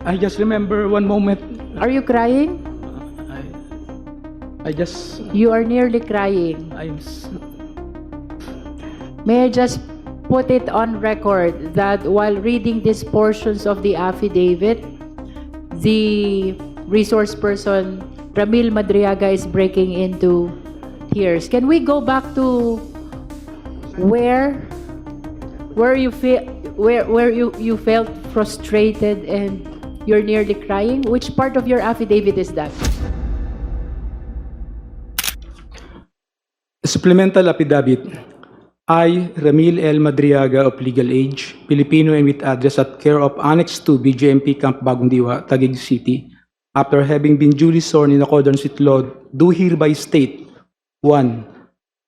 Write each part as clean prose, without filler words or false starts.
I just remember one moment. Are you crying? I just, You are nearly crying. May I just put it on record that while reading these portions of the affidavit, the resource person, Ramil Madriaga, is breaking into tears. Can we go back to where you felt frustrated and you're nearly crying? Which part of your affidavit is that? Supplemental affidavit. I, Ramil L. Madriaga of legal age, Filipino and with address at care of Annex 2 BJMP Camp Bagong Diwa, Taguig City, after having been duly sworn in accordance with law, do hereby state: 1.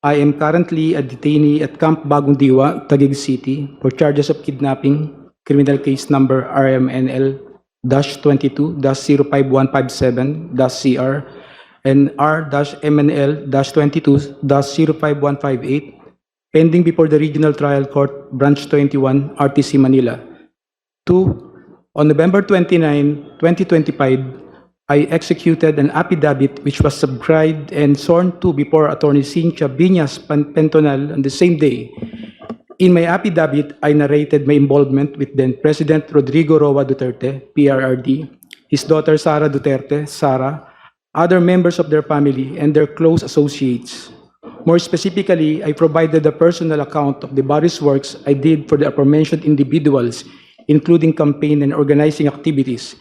I am currently a detainee at Camp Bagong Diwa, Taguig City, for charges of kidnapping, criminal case number RMNL-22-05157-CR and R-MNL-22-05158, pending before the Regional Trial Court, Branch 21, RTC Manila. 2. On November 29, 2025, I executed an affidavit which was subscribed and sworn to before Attorney Cynthia Biñas Pentonal on the same day. In my affidavit, I narrated my involvement with then President Rodrigo Roa Duterte, PRRD, his daughter Sara Duterte, Sara, other members of their family, and their close associates. More specifically, I provided a personal account of the various works I did for the aforementioned individuals, including campaign and organizing activities,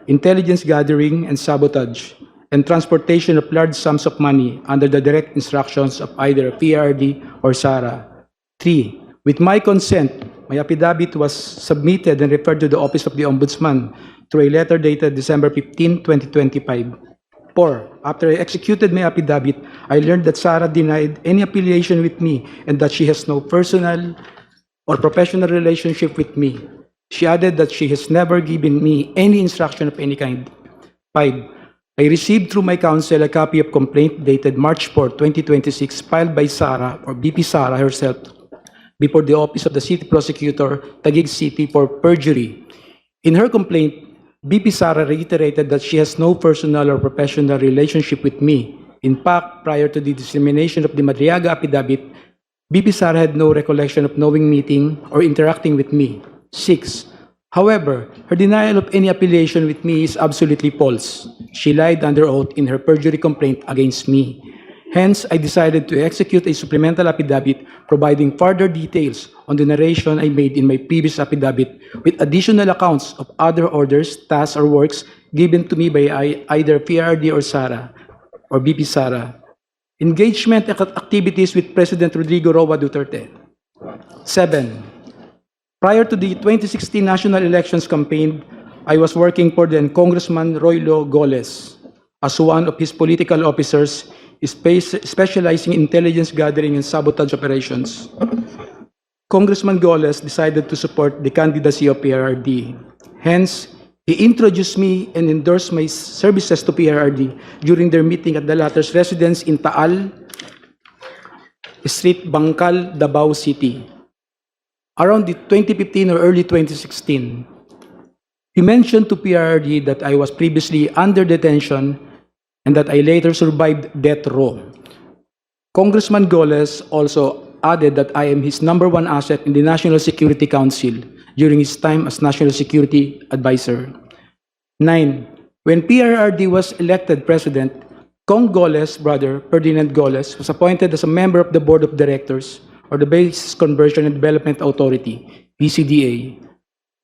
intelligence gathering and sabotage, and transportation of large sums of money under the direct instructions of either PRD or SARA. 3. With my consent, my affidavit was submitted and referred to the Office of the Ombudsman through a letter dated December 15, 2025. 4. After I executed my affidavit, I learned that Sara denied any affiliation with me and that she has no personal or professional relationship with me. She added that she has never given me any instruction of any kind. 5. I received through my counsel a copy of complaint dated March 4, 2026, filed by Sara or BP Sara herself before the Office of the City Prosecutor, Taguig City, for perjury. In her complaint, BP Sara reiterated that she has no personal or professional relationship with me. In fact, prior to the dissemination of the Madriaga affidavit, BP Sara had no recollection of knowing, meeting, or interacting with me. 6. However, her denial of any affiliation with me is absolutely false. She lied under oath in her perjury complaint against me. Hence, I decided to execute a supplemental affidavit providing further details on the narration I made in my previous affidavit with additional accounts of other orders, tasks, or works given to me by either PRD or SARA or BP SARA. Engagement activities with President Rodrigo Roa Duterte. 7. Prior to the 2016 national elections campaign, I was working for then Congressman Roylo Goles as one of his political officers specializing in intelligence gathering and sabotage operations. Congressman Goles decided to support the candidacy of PRRD. Hence, he introduced me and endorsed my services to PRRD during their meeting at the latter's residence in Taal Street, Bangkal, Davao City, around the 2015 or early 2016. He mentioned to PRRD that I was previously under detention and that I later survived death row. Congressman Goles also added that I am his #1 asset in the National Security Council during his time as National Security Advisor. 9. When PRRD was elected president, Cong Goles' brother, Ferdinand Goles, was appointed as a member of the Board of Directors or the Basis Conversion and Development Authority, BCDA.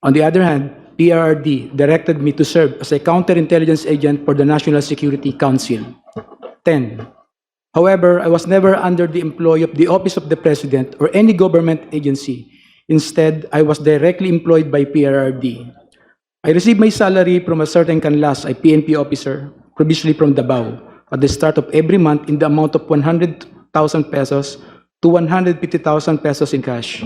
On the other hand, PRRD directed me to serve as a counterintelligence agent for the National Security Council. 10. However, I was never under the employ of the Office of the President or any government agency. Instead, I was directly employed by PRRD. I received my salary from a certain Canlas, a PNP officer, provisionally from Davao, at the start of every month in the amount of 100,000 pesos to 150,000 pesos in cash.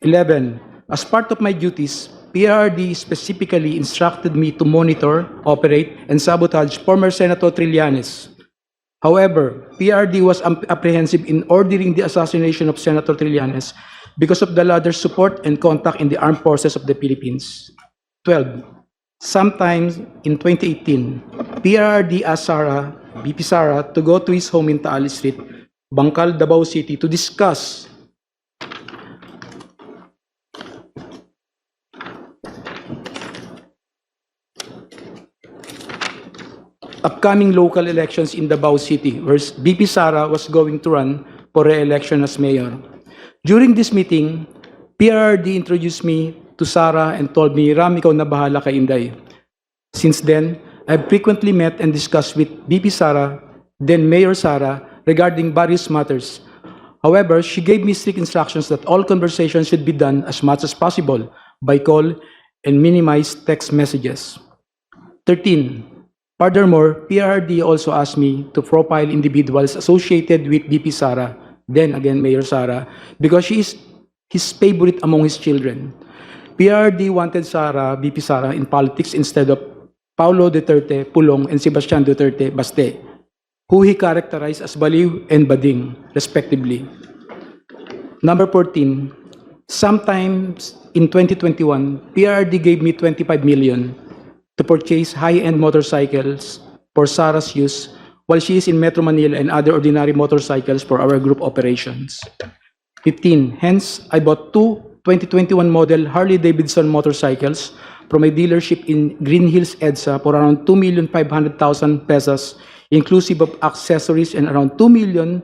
11. As part of my duties, PRRD specifically instructed me to monitor, operate, and sabotage former Senator Trillanes. However, PRRD was apprehensive in ordering the assassination of Senator Trillanes because of the latter's support and contact in the armed forces of the Philippines. 12. Sometimes in 2018, PRRD asked BP Sara, to go to his home in Taali Street, Bangkal, Davao City, to discuss upcoming local elections in Davao City, where BP Sara was going to run for re-election as mayor. During this meeting, PRRD introduced me to Sara and told me, Ram, ikaw na bahala kay Inday. Since then, I've frequently met and discussed with BP Sara, then Mayor Sara, regarding various matters. However, she gave me strict instructions that all conversations should be done as much as possible by call and minimize text messages. 13. Furthermore, PRRD also asked me to profile individuals associated with BP Sara, then again Mayor Sara, because she is his favorite among his children. PRRD wanted BP Sara in politics instead of Paulo Duterte Pulong and Sebastian Duterte Baste, who he characterized as baliw and bading, respectively. Number 14, sometimes in 2021, PRRD gave me 25 million to purchase high-end motorcycles for Sara's use while she is in Metro Manila and other ordinary motorcycles for our group operations. 15. Hence, I bought two 2021 model Harley-Davidson motorcycles from a dealership in Green Hills, EDSA for around 2,500,000 pesos, inclusive of accessories, and around 2 million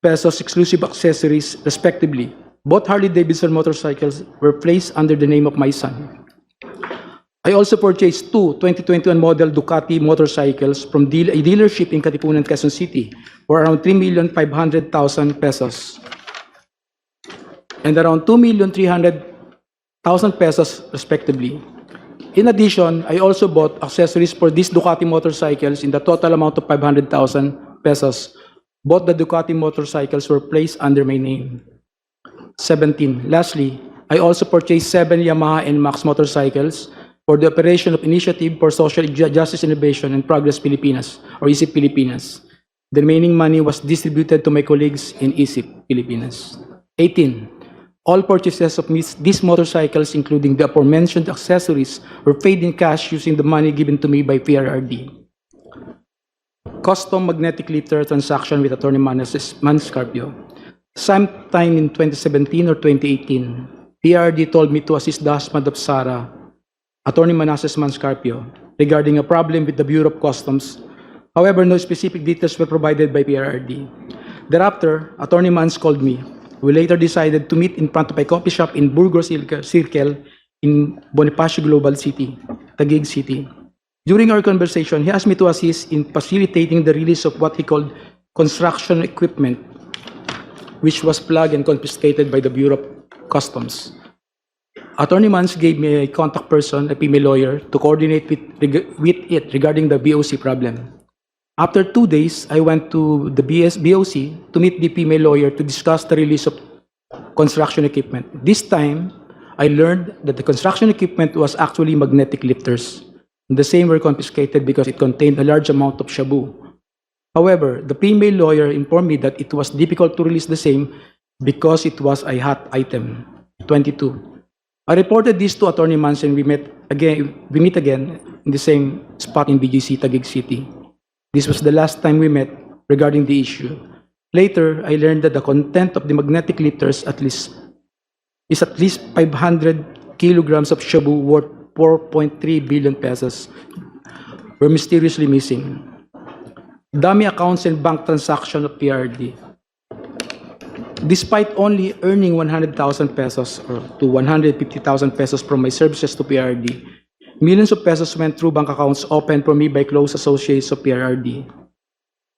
pesos exclusive accessories, respectively. Both Harley-Davidson motorcycles were placed under the name of my son. I also purchased two 2021 model Ducati motorcycles from a dealership in Katipunan, Quezon City for around 3,500,000 pesos and around 2,300,000 pesos respectively. In addition, I also bought accessories for these Ducati motorcycles in the total amount of 500,000 pesos. Both the Ducati motorcycles were placed under my name. 17. Lastly, I also purchased 7 Yamaha NMAX motorcycles for the operation of Initiative for Social Justice Innovation and Progress Pilipinas, or ISIP Pilipinas. The remaining money was distributed to my colleagues in ISIP Pilipinas. 18. All purchases of these motorcycles, including the aforementioned accessories, were paid in cash using the money given to me by PRRD. Custom magnetic lifter transaction with Attorney Manscarpio. Sometime in 2017 or 2018, PRRD told me to assist the husband of Sara, Attorney Manasseh Manscarpio, regarding a problem with the Bureau of Customs. However, no specific details were provided by PRRD. Thereafter, Attorney Mans called me. We later decided to meet in front of a coffee shop in Burgos Circle in Bonifacio Global City, Taguig City. During our conversation, he asked me to assist in facilitating the release of what he called construction equipment, which was plugged and confiscated by the Bureau of Customs. Attorney Mans gave me a contact person, a female lawyer, to coordinate with it regarding the BOC problem. After 2 days, I went to the BOC to meet the female lawyer to discuss the release of construction equipment. This time, I learned that the construction equipment was actually magnetic lifters. The same were confiscated because it contained a large amount of shabu. However, the female lawyer informed me that it was difficult to release the same because it was a hot item. 22. I reported this to Attorney Mans and we meet again in the same spot in BGC, Taguig City. This was the last time we met regarding the issue. Later, I learned that the content of the magnetic lifters is at least 500 kilograms of shabu worth 4.3 billion pesos were mysteriously missing. Dummy accounts and bank transaction of PRD. Despite only earning 100,000 pesos or to 150,000 pesos from my services to PRD, millions of pesos went through bank accounts opened for me by close associates of PRD.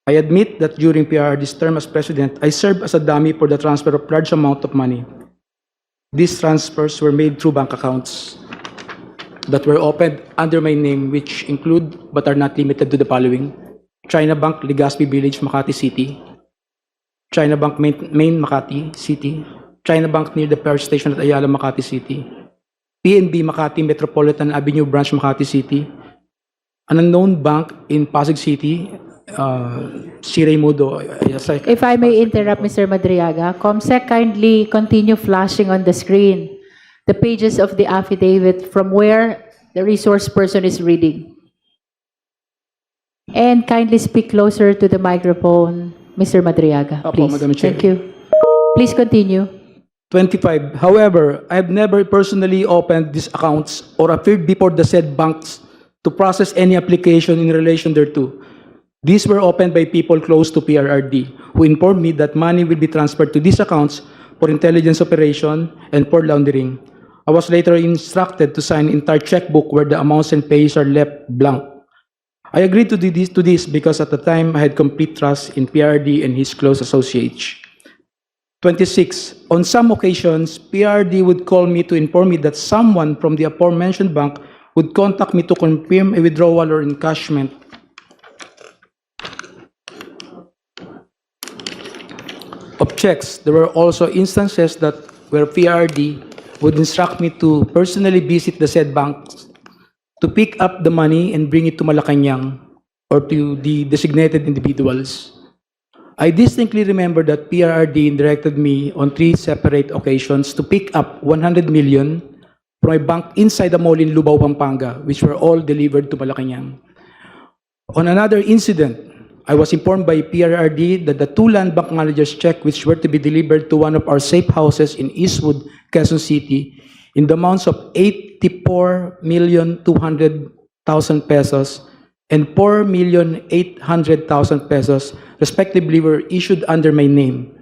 I admit that during PRD's term as president, I served as a dummy for the transfer of large amount of money. These transfers were made through bank accounts that were opened under my name, which include but are not limited to the following: China Bank, Legazpi Village, Makati City; China Bank, Main Makati City; China Bank near the Power Station at Ayala, Makati City; PNB Makati Metropolitan Avenue Branch, Makati City; an unknown bank in Pasig City, Siraymudo. If I may interrupt, Mr. Madriaga, COMSEC, kindly continue flashing on the screen the pages of the affidavit from where the resource person is reading. And kindly speak closer to the microphone, Mr. Madriaga, Opo, please. Madam Chair. Thank you. Please continue. 25. However, I have never personally opened these accounts or appeared before the said banks to process any application in relation thereto. These were opened by people close to PRRD, who informed me that money will be transferred to these accounts for intelligence operation and for laundering. I was later instructed to sign entire checkbook where the amounts and pays are left blank. I agreed to do this because at the time I had complete trust in PRD and his close associates. 26. On some occasions, PRD would call me to inform me that someone from the aforementioned bank would contact me to confirm a withdrawal or encashment. Of checks, there were also instances that where PRD would instruct me to personally visit the said banks to pick up the money and bring it to Malacanang or to the designated individuals. I distinctly remember that PRRD directed me on 3 separate occasions to pick up 100 million from a bank inside the mall in Lubao, Pampanga, which were all delivered to Malacanang. On another incident, I was informed by PRRD that the 2 land bank managers' check which were to be delivered to one of our safe houses in Eastwood, Quezon City, in the amounts of 84,200,000 pesos and 4,800,000 pesos, respectively, were issued under my name.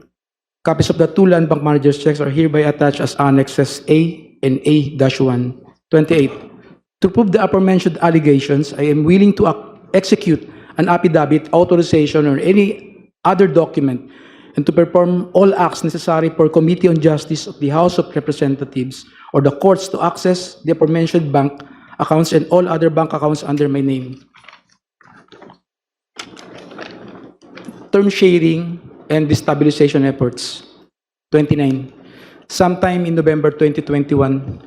Copies of the 2 land bank managers' checks are hereby attached as annexes A and A-1. 28. To prove the aforementioned allegations, I am willing to execute an affidavit, authorization, or any other document, and to perform all acts necessary for Committee on Justice of the House of Representatives or the courts to access the aforementioned bank accounts and all other bank accounts under my name. Term sharing and destabilization efforts. 29. Sometime in November 2021,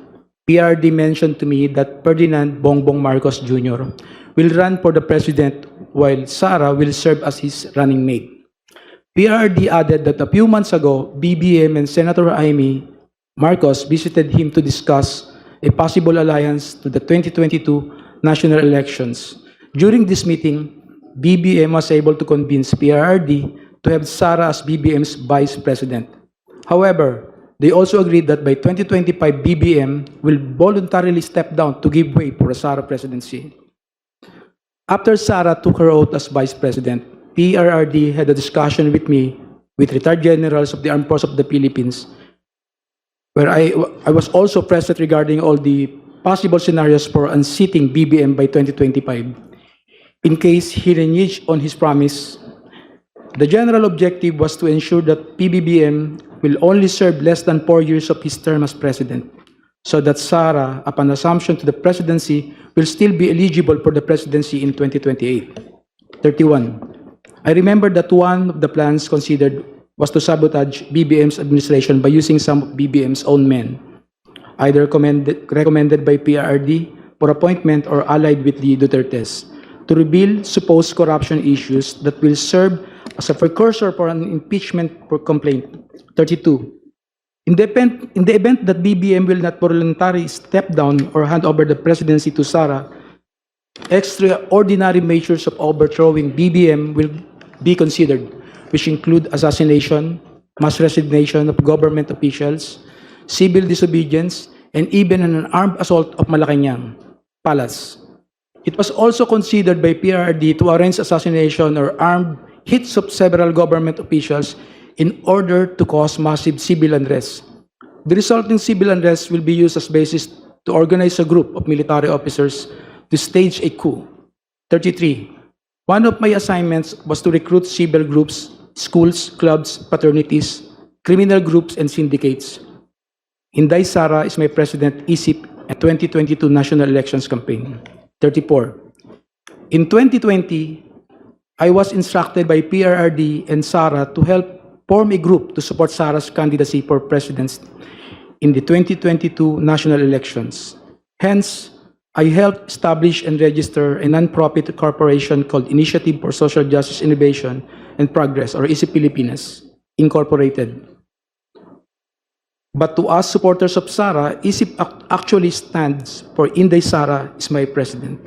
PRD mentioned to me that Ferdinand Bongbong Marcos Jr. will run for the president while Sara will serve as his running mate. PRD added that a few months ago, BBM and Senator Jaime Marcos visited him to discuss a possible alliance to the 2022 national elections. During this meeting, BBM was able to convince PRRD to have Sara as BBM's vice president. However, they also agreed that by 2025, BBM will voluntarily step down to give way for a Sara presidency. After Sara took her oath as vice president, PRRD had a discussion with me with retired generals of the Armed Forces of the Philippines, where I was also present regarding all the possible scenarios for unseating BBM by 2025. In case he reneged on his promise, the general objective was to ensure that PBBM will only serve less than 4 years of his term as president, so that Sara, upon assumption to the presidency, will still be eligible for the presidency in 2028. 31. I remember that one of the plans considered was to sabotage BBM's administration by using some of BBM's own men, either recommended by PRRD for appointment or allied with the Dutertes, to reveal supposed corruption issues that will serve as a precursor for an impeachment complaint. 32. In the event that BBM will not voluntarily step down or hand over the presidency to Sara, extraordinary measures of overthrowing BBM will be considered, which include assassination, mass resignation of government officials, civil disobedience, and even an armed assault of Malacanang Palace. It was also considered by PRRD to arrange assassination or armed hits of several government officials in order to cause massive civil unrest. The resulting civil unrest will be used as basis to organize a group of military officers to stage a coup. 33. One of my assignments was to recruit civil groups, schools, clubs, fraternities, criminal groups, and syndicates. Inday Sara is my president, ISIP, at 2022 national elections campaign. 34. In 2020, I was instructed by PRRD and Sara to help form a group to support Sara's candidacy for president in the 2022 national elections. Hence, I helped establish and register a non-profit corporation called Initiative for Social Justice Innovation and Progress, or ISIP Pilipinas, Incorporated. But to us supporters of Sara, ISIP actually stands for Inday Sara is my president.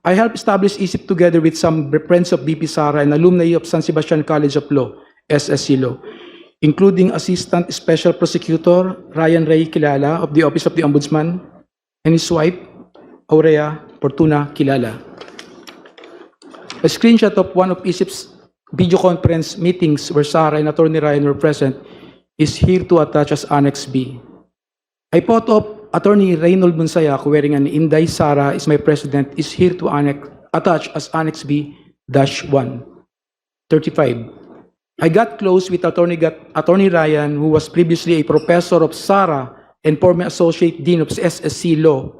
I helped establish ISIP together with some friends of BP Sara and alumni of San Sebastian College of Law, SSC Law, including Assistant Special Prosecutor Ryan Ray Kilala of the Office of the Ombudsman and his wife, Aurea Fortuna Kilala. A screenshot of one of ISIP's video conference meetings where Sara and Attorney Ryan were present is here to attach as Annex B. A photo of Attorney Reynold Monsayac wearing an Inday Sara is my president is here to attach as Annex B-1. 35. I got close with Attorney Ryan, who was previously a professor of Sara and former associate dean of SSC Law.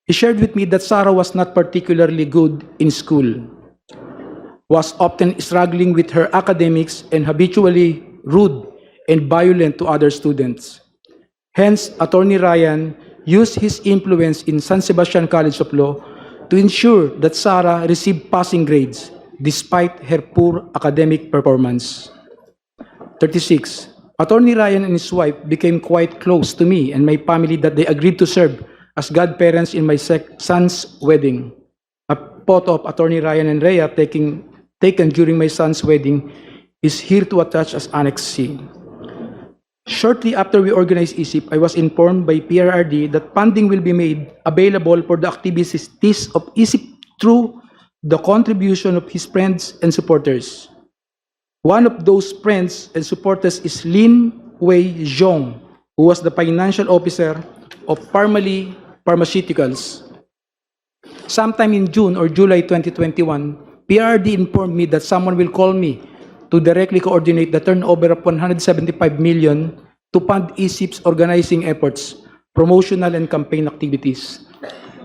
He shared with me that Sara was not particularly good in school, was often struggling with her academics and habitually rude and violent to other students. Hence, Attorney Ryan used his influence in San Sebastian College of Law to ensure that Sara received passing grades despite her poor academic performance. 36. Attorney Ryan and his wife became quite close to me and my family that they agreed to serve as godparents in my son's wedding. A photo of Attorney Ryan and Rhea taken during my son's wedding is here to attach as Annex C. Shortly after we organized ISIP, I was informed by PRRD that funding will be made available for the activities of ISIP through the contribution of his friends and supporters. One of those friends and supporters is Lin Wei Zhong, who was the financial officer of Parmalee Pharmaceuticals. Sometime in June or July 2021, PRRD informed me that someone will call me to directly coordinate the turnover of 175 million to fund ISIP's organizing efforts, promotional and campaign activities.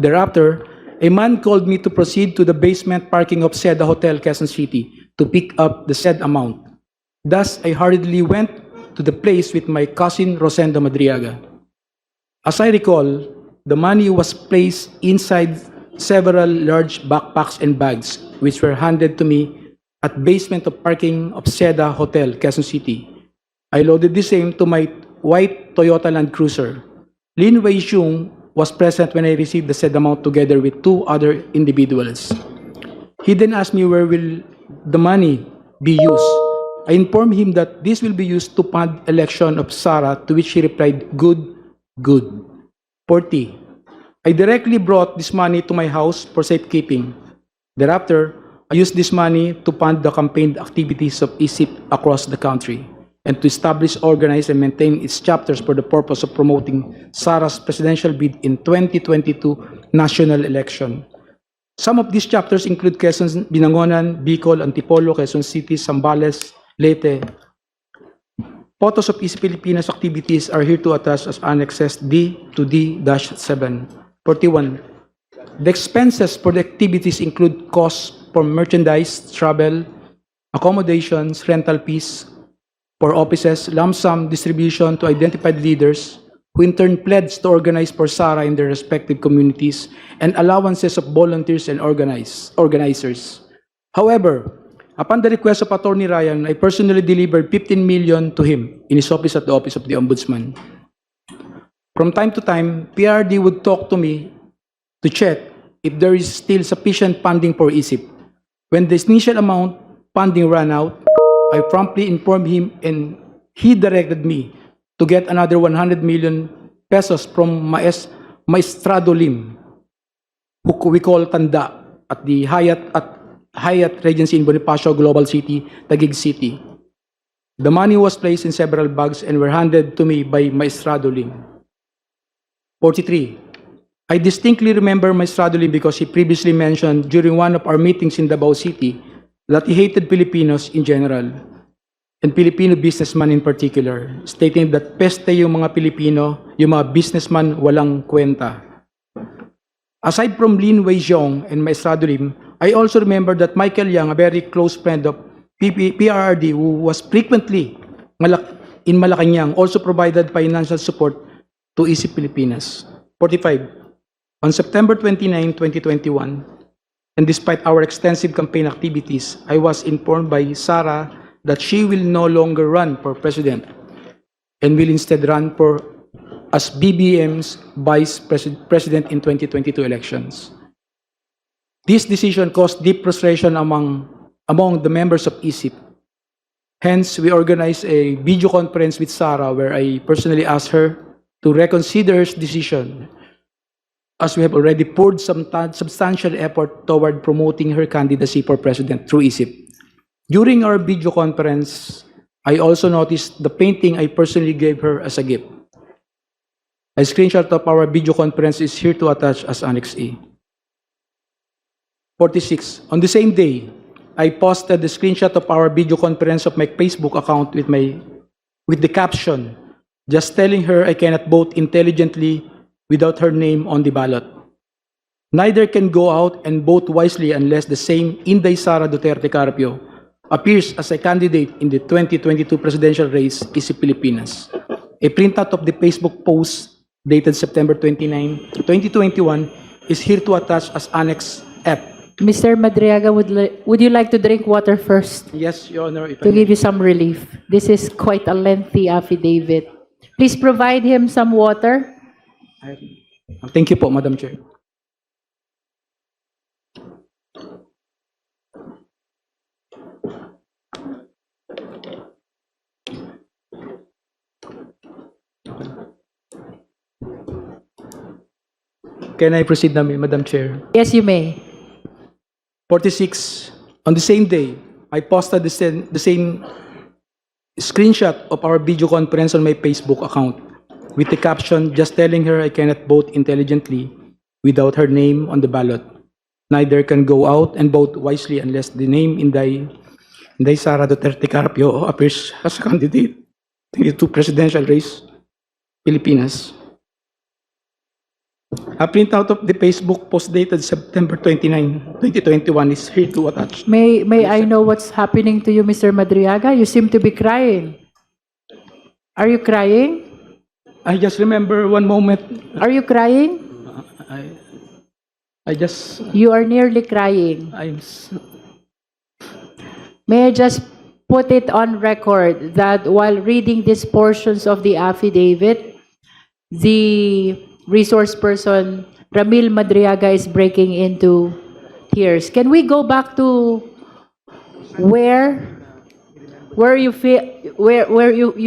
Thereafter, a man called me to proceed to the basement parking of Seda Hotel, Quezon City, to pick up the said amount. Thus, I hurriedly went to the place with my cousin Rosendo Madriaga. As I recall, the money was placed inside several large backpacks and bags, which were handed to me at basement of parking of Seda Hotel, Quezon City. I loaded the same to my white Toyota Land Cruiser. Lin Wei Xiong was present when I received the said amount together with two other individuals. He then asked me where will the money be used. I informed him that this will be used to fund election of Sara, to which he replied, good, good. 40. I directly brought this money to my house for safekeeping. Thereafter, I used this money to fund the campaign activities of ISIP across the country and to establish, organize, and maintain its chapters for the purpose of promoting Sara's presidential bid in 2022 national election. Some of these chapters include Quezon, Binangonan, Bicol, Antipolo, Quezon City, Zambales, Leyte. Photos of ISIP Filipinas activities are here to attach as annexes D to D-7. 41. The expenses for the activities include costs for merchandise, travel, accommodations, rental fees for offices, lump sum distribution to identified leaders who in turn pledged to organize for Sara in their respective communities, and allowances of volunteers and organizers. However, upon the request of Attorney Ryan, I personally delivered 15 million to him in his office at the Office of the Ombudsman. From time to time, PRD would talk to me to check if there is still sufficient funding for ISIP. When the initial amount funding ran out, I promptly informed him and he directed me to get another 100 million pesos from Maestrado Lim, who we call Tanda, at the Hyatt Regency in Bonifacio Global City, Taguig City. The money was placed in several bags and were handed to me by Maestrado Lim. 43. I distinctly remember Maestrado Lim because he previously mentioned during one of our meetings in Davao City that he hated Filipinos in general and Filipino businessmen in particular, stating that peste yung mga Pilipino, yung mga businessman walang kwenta. Aside from Lin Wei Zhong and Maestrado Lim, I also remember that Michael Yang, a very close friend of PRRD who was frequently in Malacanang, also provided financial support to ISIP Filipinas. 45. On September 29, 2021, and despite our extensive campaign activities, I was informed by Sara that she will no longer run for president. and will instead run for as BBM's President in 2022 elections. This decision caused deep frustration among the members of ISIP. Hence, we organized a video conference with Sarah where I personally asked her to reconsider her decision, as we have already poured some substantial effort toward promoting her candidacy for president through ISIP. During our video conference, I also noticed the painting I personally gave her as a gift. A screenshot of our video conference is here to attach as Annex A. 46. On the same day, I posted the screenshot of our video conference of my Facebook account with the caption, just telling her I cannot vote intelligently without her name on the ballot. Neither can go out and vote wisely unless the same Inday Sara Duterte Carpio appears as a candidate in the 2022 presidential race is Pilipinas. A printout of the Facebook post dated September 29, 2021 is here to attach as Annex F. Mr. Madriaga, would you like to drink water first Yes, Your Honor. If I to may. give you some relief? This is quite a lengthy affidavit. Please provide him some water. Thank you po, Madam Chair. Can I proceed na, Madam Chair? Yes, you may. 46. On the same day, I posted the same screenshot of our video conference on my Facebook account with the caption, just telling her I cannot vote intelligently without her name on the ballot. Neither can go out and vote wisely unless the name Inday Sara Duterte Carpio appears as a candidate in the two presidential race, Pilipinas. A printout of the Facebook post dated September 29, 2021 is here to attach. May I know what's happening to you, Mr. Madriaga? You seem to be crying. Are you crying? I just remember one moment. Are you crying? I just, You are nearly crying. May I just put it on record that while reading these portions of the affidavit, the resource person, Ramil Madriaga, is breaking into tears. Can we go back to where you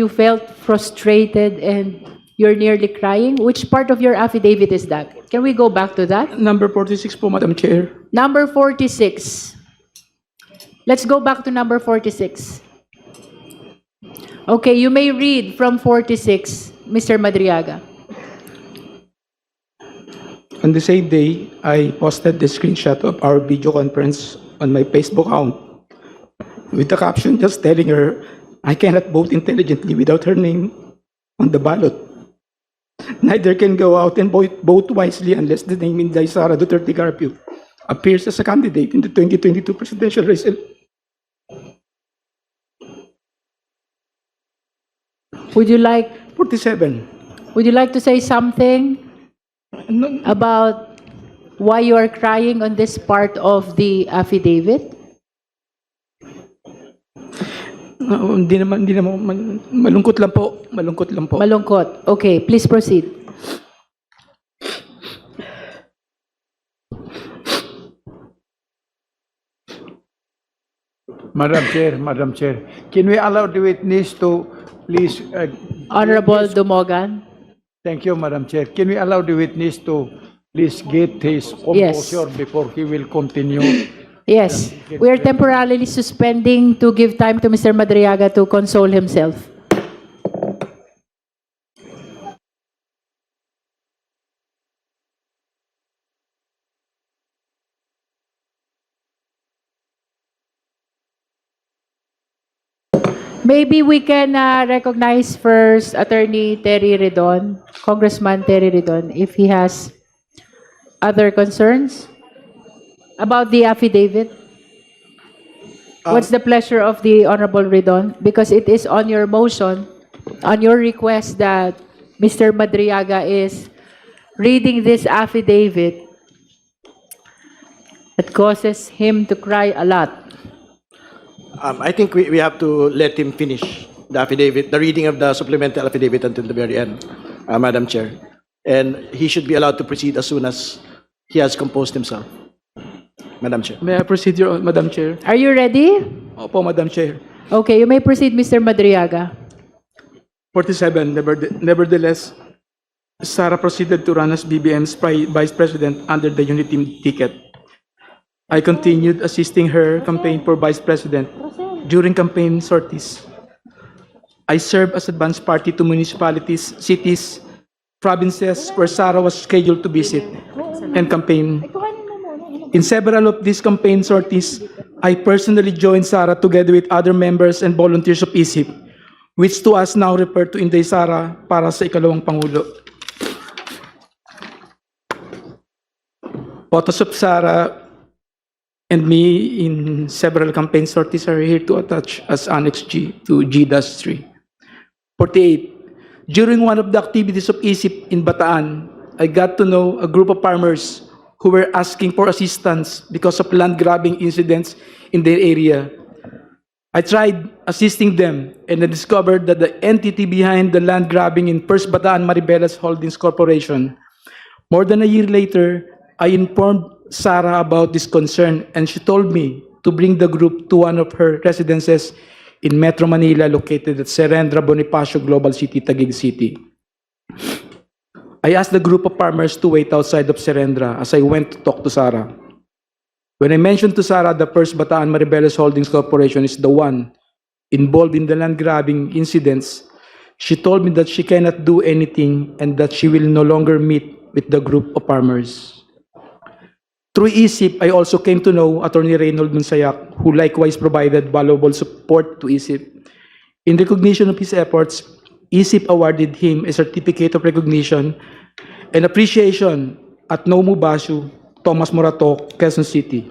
felt frustrated and you're nearly crying? Which part of your affidavit is that? Can we go back to that? Number 46 po, Madam Chair. Number 46. Let's go back to number 46. Okay, you may read from 46, Mr. Madriaga. On the same day, I posted the screenshot of our video conference on my Facebook account with the caption just telling her I cannot vote intelligently without her name on the ballot. Neither can go out and vote wisely unless the name Inday Sara Duterte Carpio appears as a candidate in the 2022 presidential race. Would you like 47. to say something No, about why you are crying on this part of the affidavit? hindi naman, malungkot lang po. Malungkot. Okay, please proceed. Madam Chair, can we allow the witness to please? Honorable Dumogan. Thank you, Madam Chair. Can we allow the witness to please get his composure before he will continue? Yes, we are temporarily suspending to give time to Mr. Madriaga to console himself. Maybe we can recognize first Attorney Terry Redon, Congressman Terry Redon, if he has other concerns about the affidavit. What's the pleasure of the Honorable Redon? Because it is on your motion, on your request that Mr. Madriaga is reading this affidavit that causes him to cry a lot. I think we have to let him finish. the affidavit, the reading of the supplemental affidavit until the very end, Madam Chair. And he should be allowed to proceed as soon as he has composed himself. Madam Chair. May I proceed, Madam Chair? Are you ready? Opo, Madam Chair. Okay, you may proceed, Mr. Madriaga. 47, nevertheless, Sara proceeded to run as BBM's vice president under the Unity ticket. I continued assisting her campaign for vice president during campaign sorties. I served as advance party to municipalities, cities, provinces where Sara was scheduled to visit and campaign. In several of these campaign sorties, I personally joined Sara together with other members and volunteers of ISIP, which to us now refer to Inday Sara para sa ikalawang Pangulo. Photos of Sara and me in several campaign sorties are here to attach as Annex G to G-3. 48. During one of the activities of ISIP in Bataan, I got to know a group of farmers who were asking for assistance because of land grabbing incidents in their area. I tried assisting them and I discovered that the entity behind the land grabbing in First Bataan Maribeles Holdings Corporation. More than a year later, I informed Sara about this concern and she told me to bring the group to one of her residences in Metro Manila located at Serendra Bonifacio Global City, Taguig City. I asked the group of farmers to wait outside of Serendra as I went to talk to Sara. When I mentioned to Sara the First Bataan Maribeles Holdings Corporation is the one involved in the land grabbing incidents, she told me that she cannot do anything and that she will no longer meet with the group of farmers. Through ISIP, I also came to know Attorney Reynold Monsayak, who likewise provided valuable support to ISIP. In recognition of his efforts, ISIP awarded him a certificate of recognition and appreciation at Nomu Bashu, Thomas Morato, Quezon City.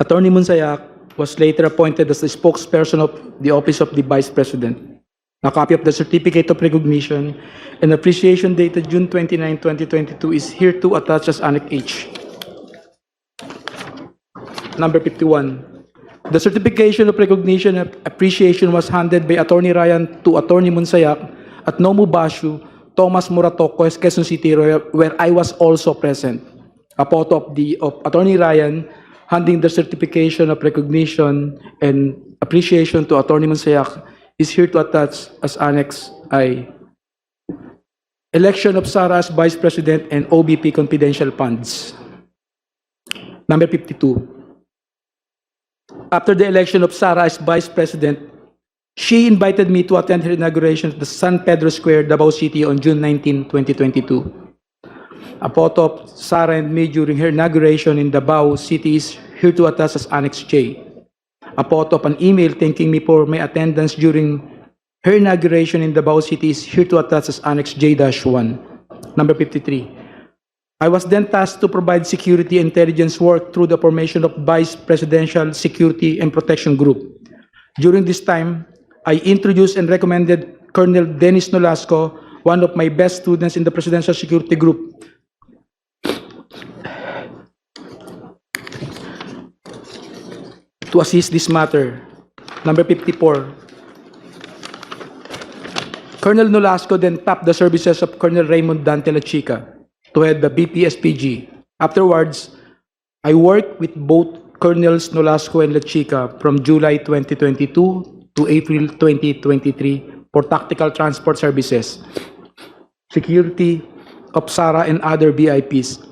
Attorney Monsayak was later appointed as the spokesperson of the Office of the Vice President. A copy of the certificate of recognition and appreciation dated June 29, 2022 is here to attach as Annex H. Number 51. The certification of recognition and appreciation was handed by Attorney Ryan to Attorney Monsayak at Nomu Bashu, Thomas Morato, Quezon City, where I was also present. A photo of Attorney Ryan handing the certification of recognition and appreciation to Attorney Monsayak is here to attach as Annex I. Election of Sara as Vice President and OBP confidential funds. Number 52. After the election of Sara as Vice President, she invited me to attend her inauguration at the San Pedro Square, Davao City on June 19, 2022. A photo of Sara and me during her inauguration in Davao City is here to attach as Annex J. A photo of an email thanking me for my attendance during her inauguration in Davao City is here to attach as Annex J-1. Number 53. I was then tasked to provide security intelligence work through the formation of Vice Presidential Security and Protection Group. During this time, I introduced and recommended Colonel Dennis Nolasco, one of my best students in the Presidential Security Group, to assist this matter. Number 54. Colonel Nolasco then tapped the services of Colonel Raymond Dante La Chica to head the BPSPG. Afterwards, I worked with both Colonels Nolasco and La Chica from July 2022 to April 2023 for tactical transport services, security of Sara and other VIPs,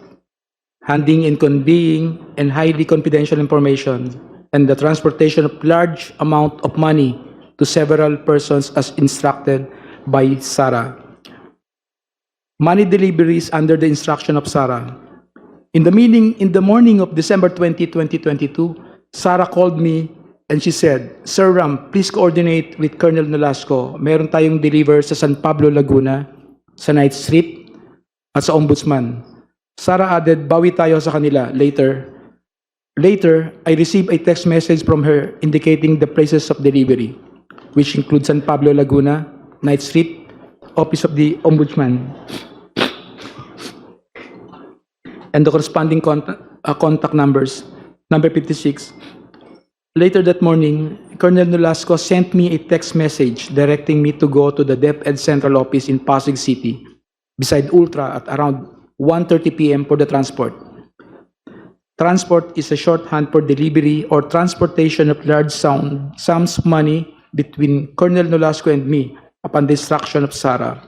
handing and conveying and highly confidential information, and the transportation of large amount of money to several persons as instructed by Sara. Money deliveries under the instruction of Sara. In the morning of December 20, 2022, Sara called me and she said, "Sir Ram, please coordinate with Colonel Nolasco. Meron tayong deliver sa San Pablo, Laguna, sa Night Street, at sa Ombudsman." Sara added, "Bawi tayo sa kanila later." Later, I received a text message from her indicating the places of delivery, which include San Pablo, Laguna, Night Street, Office of the Ombudsman, and the corresponding contact numbers. Number 56. Later that morning, Colonel Nolasco sent me a text message directing me to go to the DepEd Central Office in Pasig City, beside Ultra at around 1:30 p.m. for the transport. Transport is a shorthand for delivery or transportation of large sums of money between Colonel Nolasco and me upon the instruction of Sarah.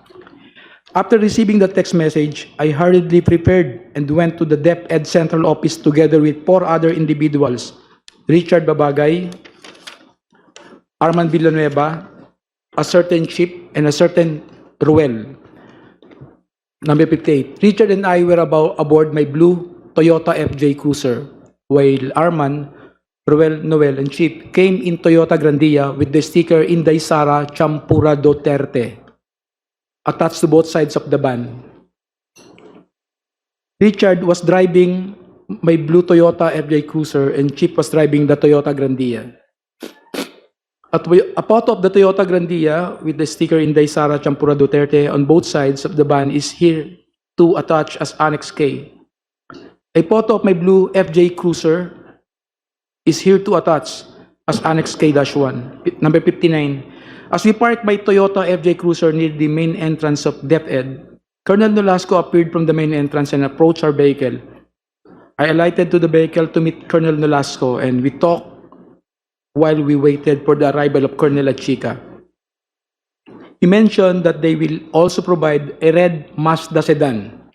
After receiving the text message, I hurriedly prepared and went to the DepEd Central Office together with 4 other individuals: Richard Babagay, Arman Villanueva, a certain Chip, and a certain Ruel. Number 58. Richard and I were aboard my blue Toyota FJ Cruiser, while Arman, Ruel, Noel, and Chip came in Toyota Grandia with the sticker Inday Sara Champura Duterte attached to both sides of the van. Richard was driving my blue Toyota FJ Cruiser and Chip was driving the Toyota Grandia. A photo of the Toyota Grandia with the sticker Inday Sara Champura Duterte on both sides of the van is here to attach as Annex K. A photo of my blue FJ Cruiser is here to attach as Annex K-1. Number 59. As we parked my Toyota FJ Cruiser near the main entrance of DepEd, Colonel Nolasco appeared from the main entrance and approached our vehicle. I alighted to the vehicle to meet Colonel Nolasco and we talked while we waited for the arrival of Colonel Achica. He mentioned that they will also provide a red Mazda sedan,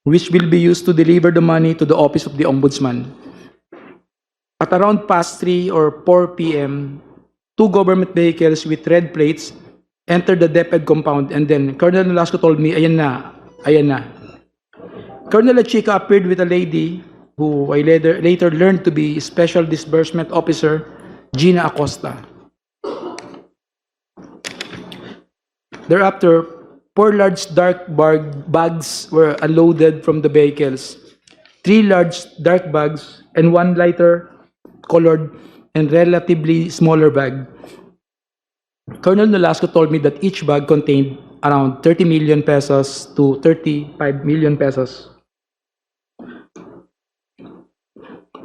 which will be used to deliver the money to the office of the Ombudsman. At around past 3 or 4 p.m., 2 government vehicles with red plates entered the DepEd compound and then Colonel Nolasco told me, ayan na, ayan na. Colonel Achica appeared with a lady who I later learned to be Special Disbursement Officer Gina Acosta. Thereafter, 4 large dark bags were unloaded from the vehicles. 3 large dark bags and 1 lighter colored and relatively smaller bag. Colonel Nolasco told me that each bag contained around 30 million pesos to 35 million pesos.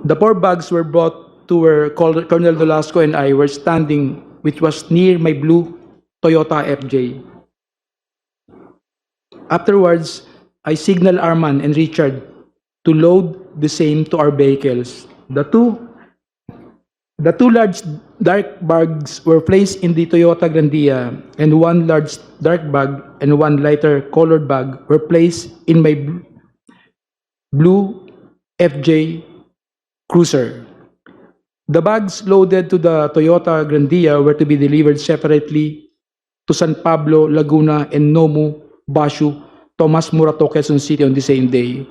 The 4 bags were brought to where Colonel Nolasco and I were standing, which was near my blue Toyota FJ. Afterwards, I signaled Arman and Richard to load the same to our vehicles. The two large dark bags were placed in the Toyota Grandia, and 1 large dark bag and 1 lighter colored bag were placed in my blue FJ Cruiser. The bags loaded to the Toyota Grandia were to be delivered separately to San Pablo, Laguna, and Nomu, Bashu, Tomas Morato, Quezon City on the same day.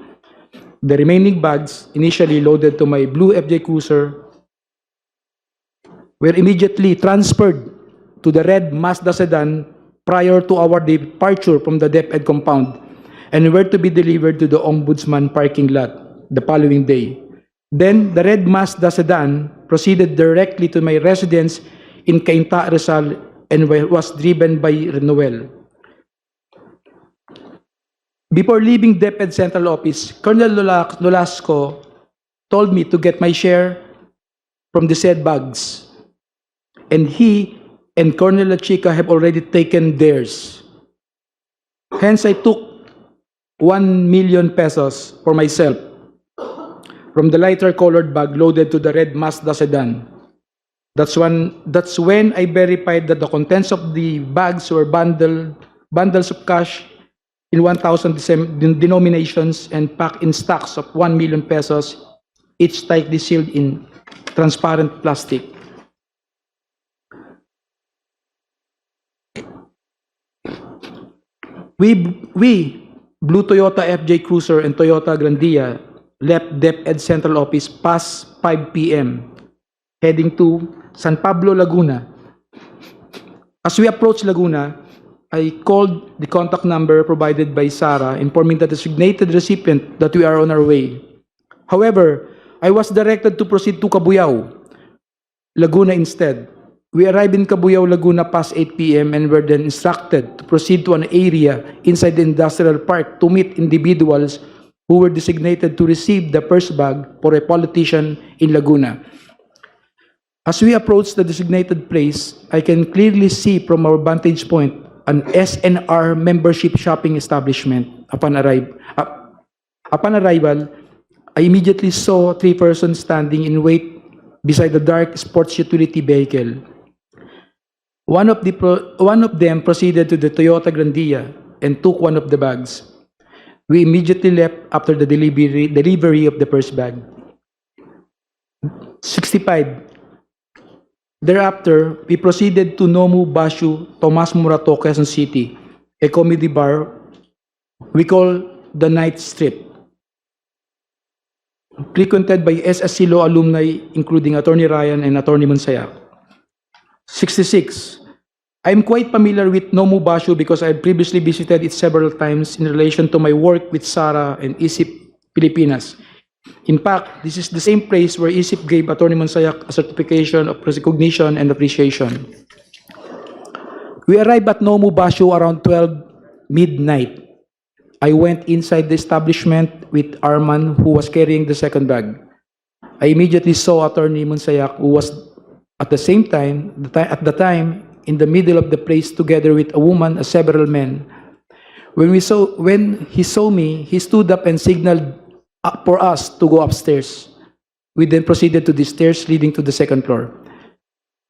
The remaining bags, initially loaded to my blue FJ Cruiser, were immediately transferred to the red Mazda sedan prior to our departure from the DepEd compound and were to be delivered to the Ombudsman parking lot the following day. Then, the red Mazda sedan proceeded directly to my residence in Cainta, Rizal, and was driven by Noel. Before leaving DepEd Central Office, Colonel Nolasco told me to get my share from the said bags, and he and Colonel Achica have already taken theirs. Hence, I took 1 million pesos for myself from the lighter colored bag loaded to the red Mazda sedan. That's when I verified that the contents of the bags were bundles of cash in 1,000 denominations and packed in stacks of 1 million pesos, each tightly sealed in transparent plastic. We, Blue Toyota FJ Cruiser and Toyota Grandia, left DepEd Central Office past 5 p.m., heading to San Pablo, Laguna. As we approached Laguna, I called the contact number provided by Sarah, informing the designated recipient that we are on our way. However, I was directed to proceed to Cabuyao, Laguna instead. We arrived in Cabuyao, Laguna past 8 p.m. and were then instructed to proceed to an area inside the industrial park to meet individuals who were designated to receive the first bag for a politician in Laguna. As we approach the designated place, I can clearly see from our vantage point an SNR membership shopping establishment. Upon arrival, I immediately saw 3 persons standing in wait beside the dark sports utility vehicle. One of them proceeded to the Toyota Grandia and took one of the bags. We immediately left after the delivery of the first bag. 65. Thereafter, we proceeded to Nomu Bashu, Tomas Morato, Quezon City, a comedy bar we call the Night Strip, frequented by SSC Law alumni including Attorney Ryan and Attorney Monsayak. 66. I am quite familiar with Nomu Bashu because I had previously visited it several times in relation to my work with SARA and ISIP Pilipinas. In fact, this is the same place where ISIP gave Attorney Monsayak a certification of recognition and appreciation. We arrived at Nomu Bashu around 12 midnight. I went inside the establishment with Arman, who was carrying the second bag. I immediately saw Attorney Monsayak, who was at the time in the middle of the place together with a woman and several men. When he saw me, he stood up and signaled for us to go upstairs. We then proceeded to the stairs leading to the second floor.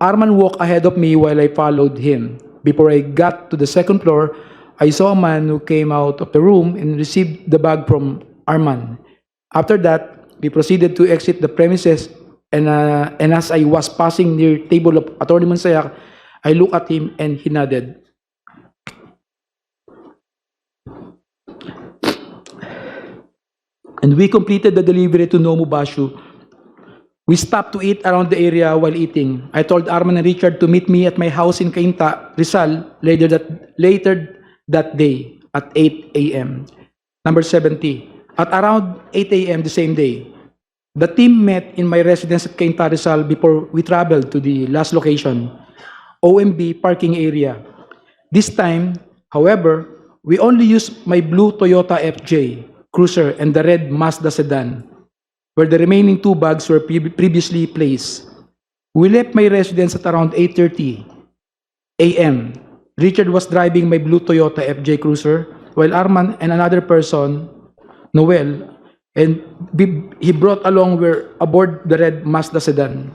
Arman walked ahead of me while I followed him. Before I got to the second floor, I saw a man who came out of the room and received the bag from Arman. After that, we proceeded to exit the premises, and as I was passing near table of Attorney Monsayak, I looked at him and he nodded. And we completed the delivery to Nomu Bashu. We stopped to eat around the area while eating. I told Arman and Richard to meet me at my house in Cainta, Rizal, later that day at 8 a.m. Number 70. At around 8 a.m. the same day, the team met in my residence at Cainta, Rizal before we traveled to the last location, OMB parking area. This time, however, we only used my blue Toyota FJ Cruiser and the red Mazda sedan, where the remaining 2 bags were previously placed. We left my residence at around 8:30 a.m. Richard was driving my blue Toyota FJ Cruiser, while Arman and another person, Noel, and he brought along were aboard the red Mazda sedan.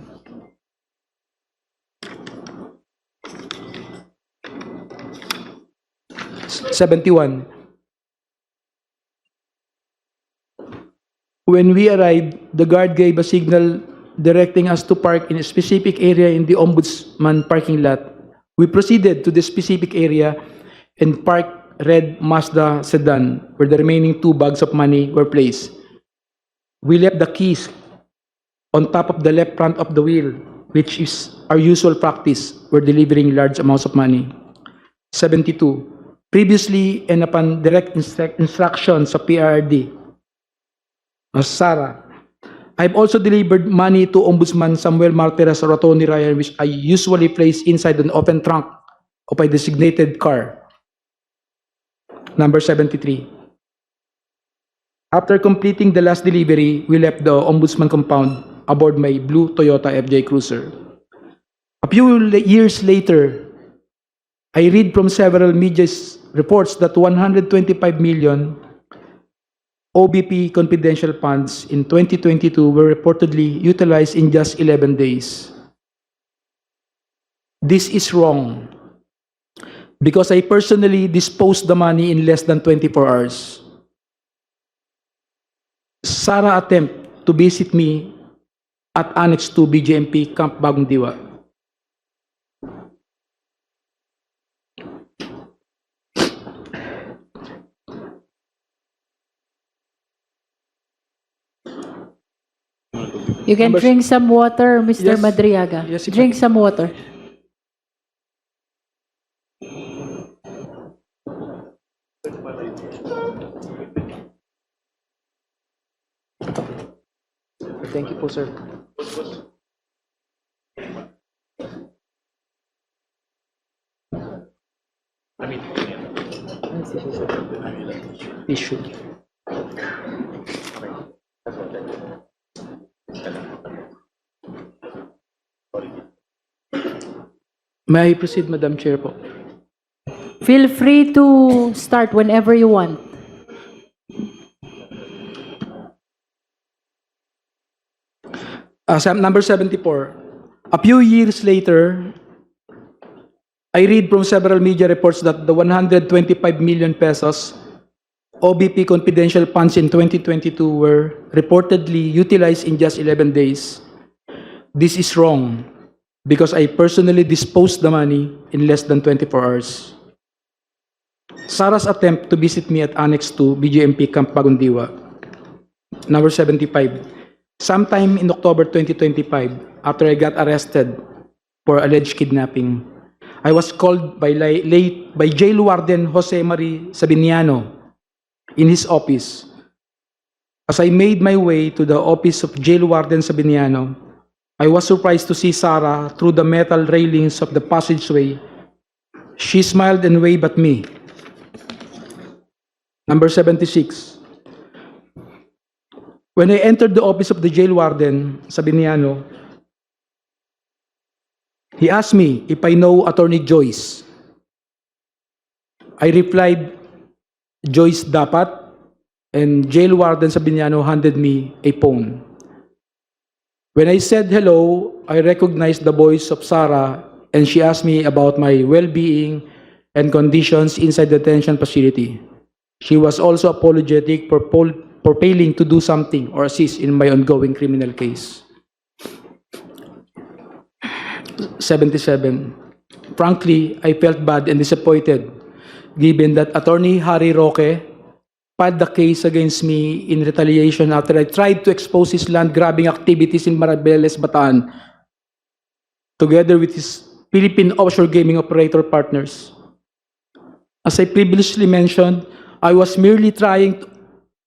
'71. When we arrived, the guard gave a signal directing us to park in a specific area in the Ombudsman parking lot. We proceeded to the specific area and parked red Mazda sedan, where the remaining 2 bags of money were placed. We left the keys on top of the left front of the wheel, which is our usual practice when delivering large amounts of money. 72. Previously and upon direct instructions of PRD, Sara, I've also delivered money to Ombudsman Samuel Martires or Attorney Ryan, which I usually place inside an open trunk of a designated car. Number 73. After completing the last delivery, we left the Ombudsman compound aboard my blue Toyota FJ Cruiser. A few years later, I read from several media reports that 125 million OBP confidential funds in 2022 were reportedly utilized in just 11 days. This is wrong because I personally disposed the money in less than 24 hours. Sara attempt to visit me at Annex 2 BJMP Camp Bagong Diwa. You can drink some water, Mr. Yes. Madriaga. Yes, Drink some water. Thank you po, sir. Issue. May I proceed, Madam Chair po? Feel free to start whenever you want. Number 74. A few years later, I read from several media reports that the 125 million pesos OBP confidential funds in 2022 were reportedly utilized in just 11 days. This is wrong because I personally disposed the money in less than 24 hours. Sarah's attempt to visit me at Annex 2, BGMP Camp Pagundiwa. Number 75. Sometime in October 2025, after I got arrested for alleged kidnapping, I was called by Jail Warden Jose Marie Sabiniano in his office. As I made my way to the office of Jail Warden Sabiniano, I was surprised to see Sarah through the metal railings of the passageway. She smiled and waved at me. Number 76. When I entered the office of the Jail Warden Sabiniano, he asked me if I know Attorney Joyce. I replied, Joyce dapat, and Jail Warden Sabiniano handed me a phone. When I said hello, I recognized the voice of Sarah, and she asked me about my well-being and conditions inside the detention facility. She was also apologetic for failing to do something or assist in my ongoing criminal case. 77. Frankly, I felt bad and disappointed given that Attorney Harry Roque filed the case against me in retaliation after I tried to expose his land-grabbing activities in Maribeles, Bataan, together with his Philippine offshore gaming operator partners. As I previously mentioned, I was merely trying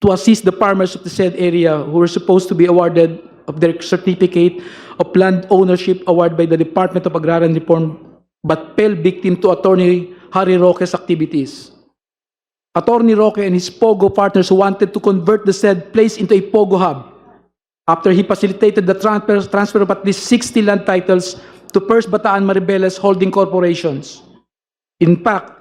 to assist the farmers of the said area who were supposed to be awarded of their certificate of land ownership award by the Department of Agrarian Reform, but fell victim to Attorney Harry Roque's activities. Attorney Roque and his POGO partners wanted to convert the said place into a POGO hub after he facilitated the transfer of at least 60 land titles to First Bataan Maribeles holding corporations. In fact,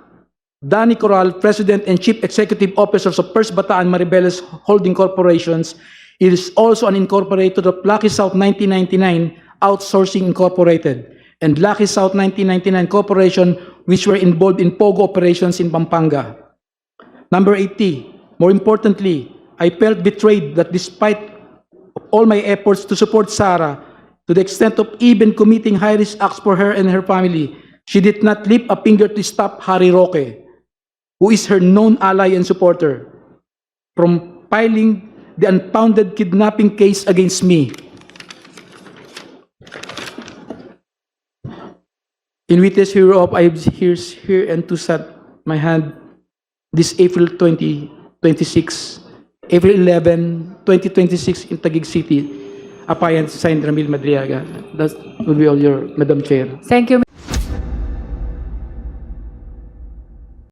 Danny Coral, President and Chief Executive Officers of First Bataan Maribeles Holding Corporations, is also an incorporator of Lucky South 1999 Outsourcing Incorporated and Lucky South 1999 Corporation, which were involved in POGO operations in Pampanga. Number 80, more importantly, I felt betrayed that despite all my efforts to support Sarah, to the extent of even committing high-risk acts for her and her family, she did not lift a finger to stop Harry Roque, who is her known ally and supporter, from filing the unfounded kidnapping case against me. In witness hereof, I have here and to set my hand this April 2026, April 11, 2026 in Taguig City, Apayant, signed Ramil Madriaga. That will be all your, Madam Chair. Thank you.